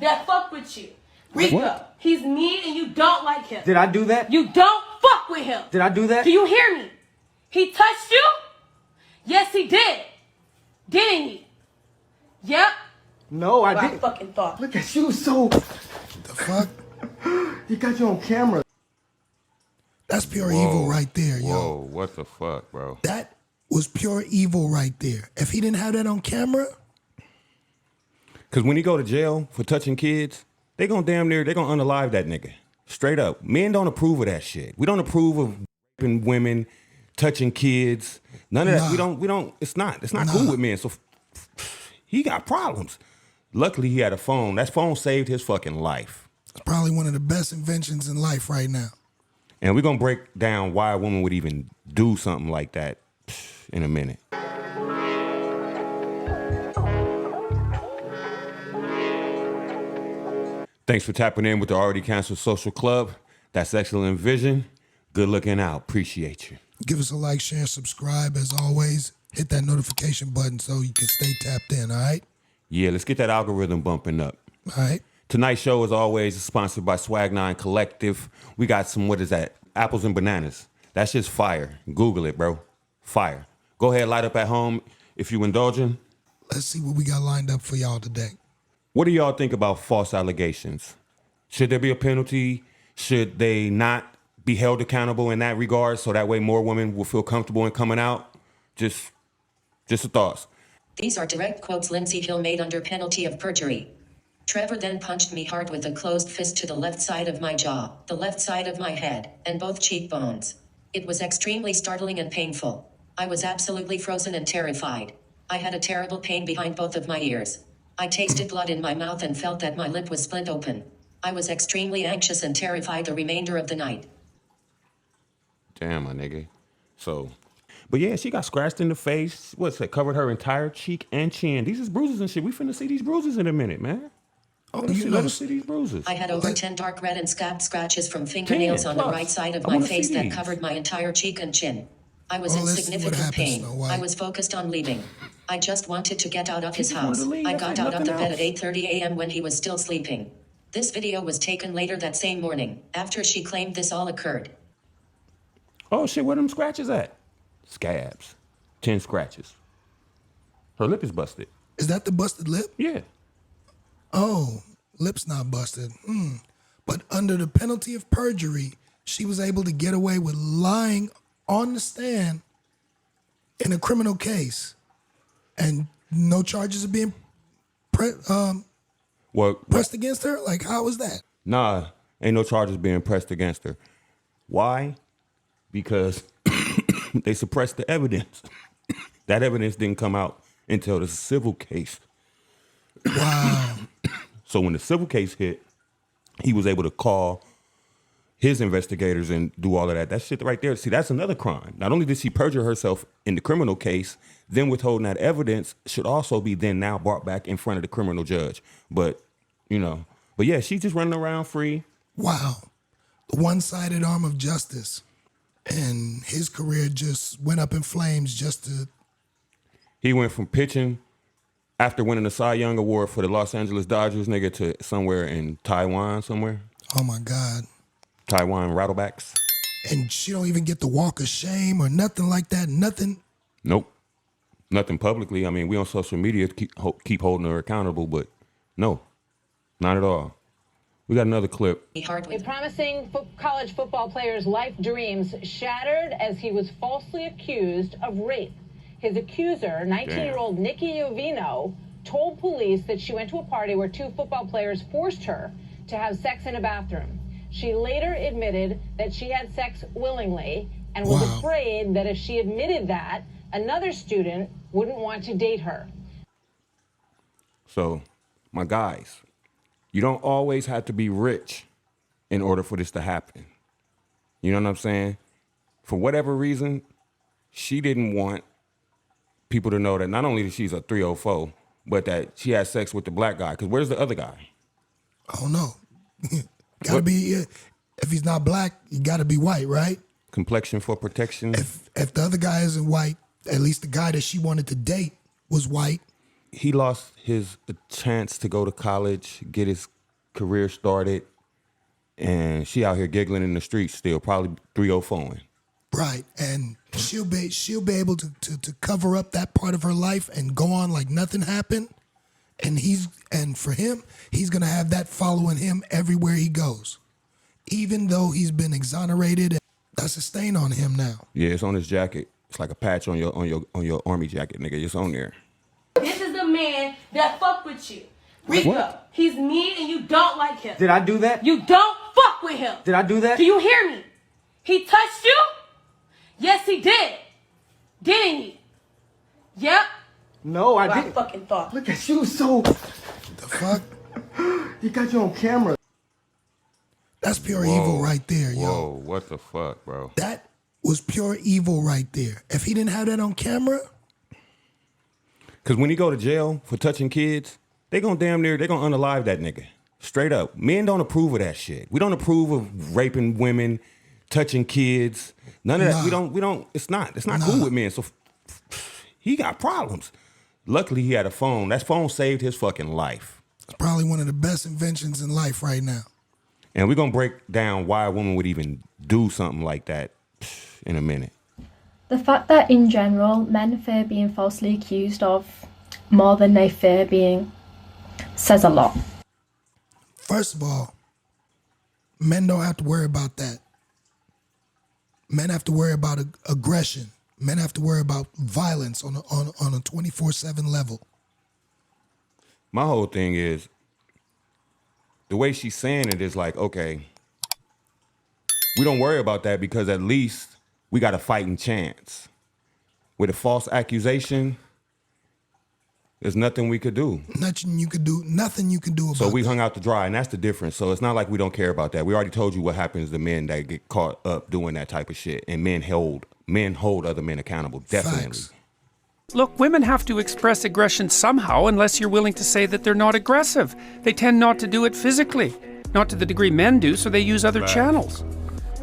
that fuck with you. Rico, what? He's mean and you don't like him. Did I do that? You don't fuck with him. Did I do that? Do you hear me? He touched you? Yes, he did. Didn't he? Yep. No, I didn't. I fucking thought. Look at you, so... The fuck? He got you on camera. That's pure evil right there, yo. Whoa, what the fuck, bro? That was pure evil right there. If he didn't have that on camera... Because when he go to jail for touching kids, they gonna unalive that nigga. Straight up. Men don't approve of that shit. We don't approve of raping women, touching kids. None of that. We don't, it's not cool with men. So he got problems. Luckily, he had a phone. That phone saved his fucking life. It's probably one of the best inventions in life right now. And we're going to break down why a woman would even do something like that in a minute. Thanks for tapping in with the Already Canceled Social Club. That's excellent vision. Good looking out. Appreciate you. Give us a like, share, subscribe. As always, hit that notification button so you can stay tapped in, all right? Yeah, let's get that algorithm bumping up. All right. Tonight's show, as always, is sponsored by Swag 9 Collective. We got some, what is that? Apples and bananas. That's just fire. Google it, bro. Fire. Go ahead, light up at home if you indulging. Let's see what we got lined up for y'all today. What do y'all think about false allegations? Should there be a penalty? Should they not be held accountable in that regard so that way more women will feel comfortable in coming out? Just the thoughts. These are direct quotes Lindsay Hill made under penalty of perjury. Trevor then punched me hard with a closed fist to the left side of my jaw, the left side of my head, and both cheekbones. It was extremely startling and painful. I was absolutely frozen and terrified. I had a terrible pain behind both of my ears. I tasted blood in my mouth and felt that my lip was split open. I was extremely anxious and terrified the remainder of the night. Damn, my nigga. So, but yeah, she got scratched in the face. What's that? Covered her entire cheek and chin. These is bruises and shit. We finna see these bruises in a minute, man. Let us see these bruises. I had over 10 dark red and scabbed scratches from fingernails on the right side of my face that covered my entire cheek and chin. I was in significant pain. I was focused on leaving. I just wanted to get out of his house. I got out of the bed at 8:30 a.m. when he was still sleeping. This video was taken later that same morning, after she claimed this all occurred. Oh shit, where them scratches at? Scabs. 10 scratches. Her lip is busted. Is that the busted lip? Yeah. Oh, lip's not busted. But under the penalty of perjury, she was able to get away with lying on the stand in a criminal case. And no charges are being pressed against her? Like, how was that? Nah, ain't no charges being pressed against her. Why? Because they suppressed the evidence. That evidence didn't come out until the civil case. Wow. So when the civil case hit, he was able to call his investigators and do all of that. That shit right there. See, that's another crime. Not only did she perjure herself in the criminal case, then withholding that evidence should also be then now brought back in front of the criminal judge. But, but yeah, she's just running around free. Wow. The one-sided arm of justice. And his career just went up in flames just to... He went from pitching after winning the Cy Young Award for the Los Angeles Dodgers, nigga, to somewhere in Taiwan somewhere. Oh, my God. Taiwan Rattlebacks. And she don't even get the walk of shame or nothing like that, nothing? Nope. Nothing publicly. I mean, we on social media keep holding her accountable, but no, not at all. We got another clip. A promising college football player's life dreams shattered as he was falsely accused of rape. His accuser, 19-year-old Nikki Iovino, told police that she went to a party where two football players forced her to have sex in a bathroom. She later admitted that she had sex willingly and was afraid that if she admitted that, another student wouldn't want to date her. So, my guys, you don't always have to be rich in order for this to happen. You know what I'm saying? For whatever reason, she didn't want people to know that not only that she's a 304, but that she had sex with the black guy. Because where's the other guy? I don't know. Gotta be, if he's not black, you gotta be white, right? Complexion for protection. If the other guy isn't white, at least the guy that she wanted to date was white. He lost his chance to go to college, get his career started, and she out here giggling in the streets still, probably 304ing. Right, and she'll be able to cover up that part of her life and go on like nothing happened. And for him, he's gonna have that following him everywhere he goes, even though he's been exonerated. That's a stain on him now. Yeah, it's on his jacket. It's like a patch on your army jacket, nigga. It's on there. This is the man that fuck with you. Rico, What? he's mean and you don't like him. Did I do that? You don't fuck with him. Did I do that? Do you hear me? He touched you? Yes, he did. Didn't he? Yep. No, I I didn't. fucking thought. Look at you, so. The fuck? You got you on camera. That's pure evil right there, yo. Whoa, what the fuck, bro? That was pure evil right there. If he didn't have that on camera, Because when he go to jail for touching kids, they gonna unalive that nigga. Straight up. Men don't approve of that shit. We don't approve of raping women, touching kids. None of that. Nah. We don't, it's not cool with men. So he got problems. Luckily, he had a phone. That phone saved his fucking life. it's probably one of the best inventions in life right now. And we're gonna break down why a woman would even do something like that in a minute. The fact that in general men fear being falsely accused of more than they fear being says a lot. First of all, men don't have to worry about that. Men have to worry about aggression. Men have to worry about violence on a 24/7 level. My whole thing is the way she's saying it is like, okay, we don't worry about that because at least we got a fighting chance. With a false accusation, there's nothing we could do. Nothing you can do about So we that. hung out to dry, and that's the difference. So it's not like we don't care about that. We already told you what happens to men that get caught up doing that type of shit, and men hold other men accountable. Definitely. Facts. Look, women have to express aggression somehow unless you're willing to say that they're not aggressive. They tend not to do it physically, not to the degree men do, so they use other channels.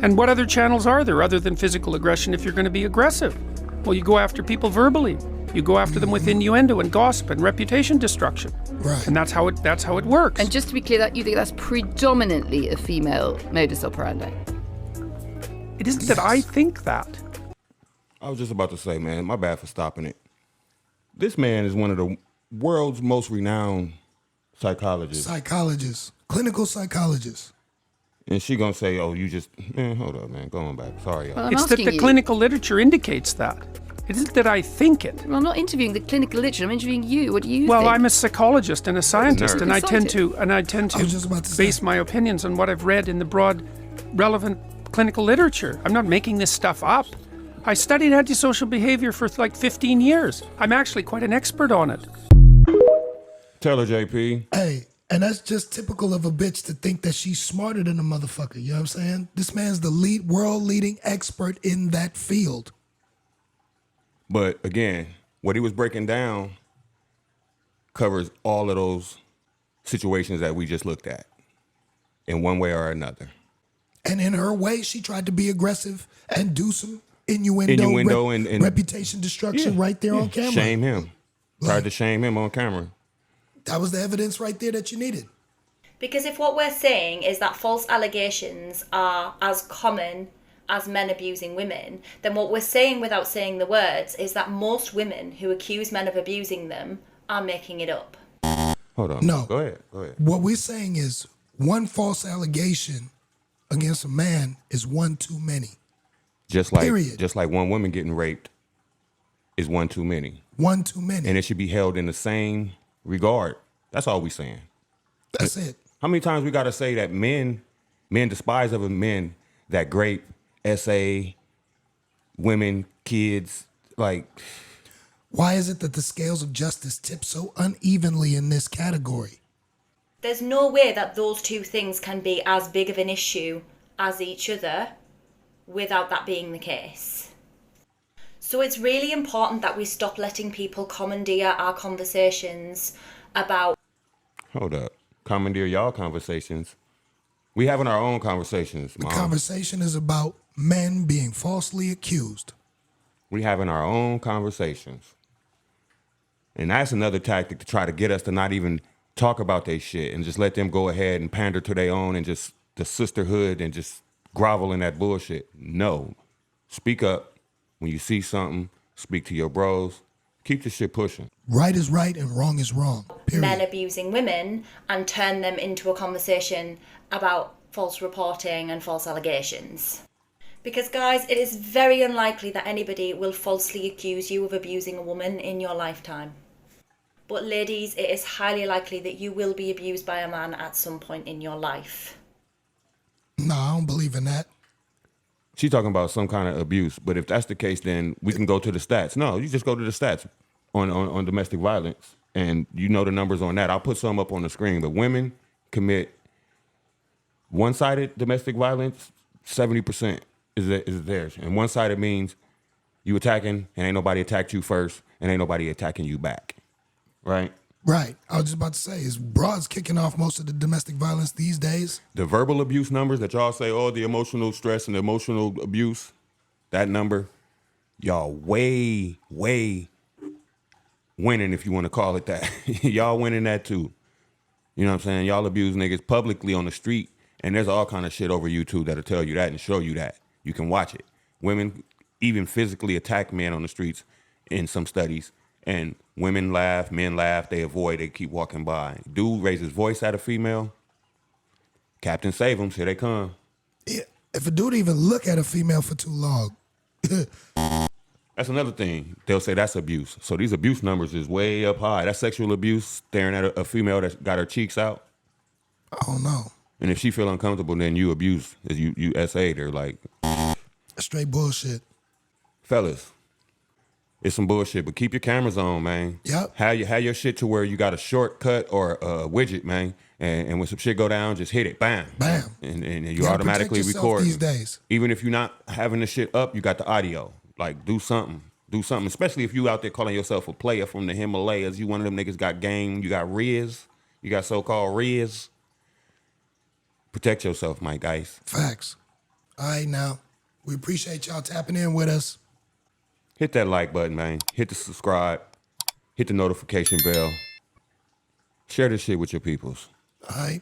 And what other channels are there other than physical aggression if you're going to be aggressive? Well, you go after people verbally. You go after them with innuendo and gossip and reputation destruction. Right. And that's how it works. And just to be clear, that you think that's predominantly a female modus operandi? It isn't that I think that. I was just about to say, man, my bad for stopping it. This man is one of the world's most renowned psychologists. Psychologists, clinical psychologists. And she gonna say, oh, you just, man, hold up, man, go on back. Sorry, y'all. Well, I'm It's that asking the you. clinical literature indicates that. It isn't that I think it. Well, I'm not interviewing the clinical literature. I'm interviewing you. What do you Well, think? I'm a psychologist and a scientist, Nerd. and I tend Scientist. to I was just about to say. base my opinions on what I've read in the broad, relevant clinical literature. I'm not making this stuff up. I studied antisocial behavior for like 15 years. I'm actually quite an expert on it. Tell her, JP. Hey, and that's just typical of a bitch to think that she's smarter than a motherfucker. You know what I'm saying? This man's the world leading expert in that field. But again, what he was breaking down covers all of those situations that we just looked at in one way or another. And in her way, she tried to be aggressive and do some innuendo and reputation destruction right there on camera. Shame him. Tried to shame him on camera. That was the evidence right there that you needed. Because if what we're saying is that false allegations are as common as men abusing women, then what we're saying without saying the words is that most women who accuse men of abusing them are making it up. Hold on. No. Go ahead. What we're saying is one false allegation against a man is one too many. Just like Period. one woman getting raped is one too many. One too many. And it should be held in the same regard. That's all we saying. That's it. How many times we gotta say that men despise other men that grape, SA, women, kids, like. Why is it that the scales of justice tip so unevenly in this category? There's no way that those two things can be as big of an issue as each other without that being the case. So it's really important that we stop letting people commandeer our conversations about... Hold up. Commandeer y'all conversations. We having our own conversations, Mom. The conversation is about men being falsely accused. We having our own conversations. And that's another tactic to try to get us to not even talk about their shit and just let them go ahead and pander to their own and just the sisterhood and just grovel in that bullshit. No. Speak up. When you see something, speak to your bros. Keep the shit pushing. Right is right and wrong is wrong. Period. Men abusing women and turn them into a conversation about false reporting and false allegations. Because guys, it is very unlikely that anybody will falsely accuse you of abusing a woman in your lifetime. But ladies, it is highly likely that you will be abused by a man at some point in your life. No, I don't believe in that. She's talking about some kind of abuse, but if that's the case, then we can go to the stats. No, you just go to the stats on domestic violence, and you know the numbers on that. I'll put some up on the screen, but women commit one-sided domestic violence, 70% is theirs. And one-sided means you attacking, and ain't nobody attacked you first, and ain't nobody attacking you back, right? Right. I was just about to say, is broads kicking off most of the domestic violence these days? The verbal abuse numbers that y'all say, oh, the emotional stress and the emotional abuse, that number, y'all way winning, if you want to call it that. Y'all winning that too. You know what I'm saying? Y'all abuse niggas publicly on the street, and there's all kind of shit over YouTube that'll tell you that and show you that. You can watch it. Women even physically attack men on the streets in some studies. And women laugh, men laugh, they avoid, they keep walking by. Dude raises his voice at a female. Captain save them, here they come. Yeah. If a dude even look at a female for too long. That's another thing. They'll say that's abuse. So these abuse numbers is way up high. That's sexual abuse, staring at a female that's got her cheeks out. I don't know. And if she feel uncomfortable, then you abuse, you SA'd her. Like, straight bullshit. Fellas, it's some bullshit, but keep your cameras on, man. Yep. Have your shit to where you got a shortcut or a widget, man. And when some shit go down, just hit it, bam. Bam. And you gotta automatically protect yourself record. these days. Even if you're not having the shit up, you got the audio. Like, do something. Do something, especially if you out there calling yourself a player from the Himalayas. You one of them niggas got game. You got Riz. You got so-called Riz. Protect yourself, my guys. Facts. All right, now. We appreciate y'all tapping in with us. Hit that like button, man. Hit the subscribe. Hit the notification bell. Share this shit with your peoples. All right.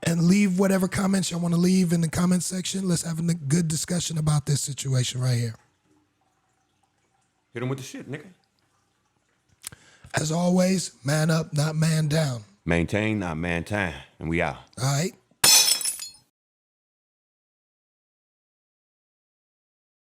And leave whatever comments y'all want to leave in the comment section. Let's have a good discussion about this situation right here. Hit them with the shit, nigga. As always, man up, not man down. Maintain, not man time. And we out. All right.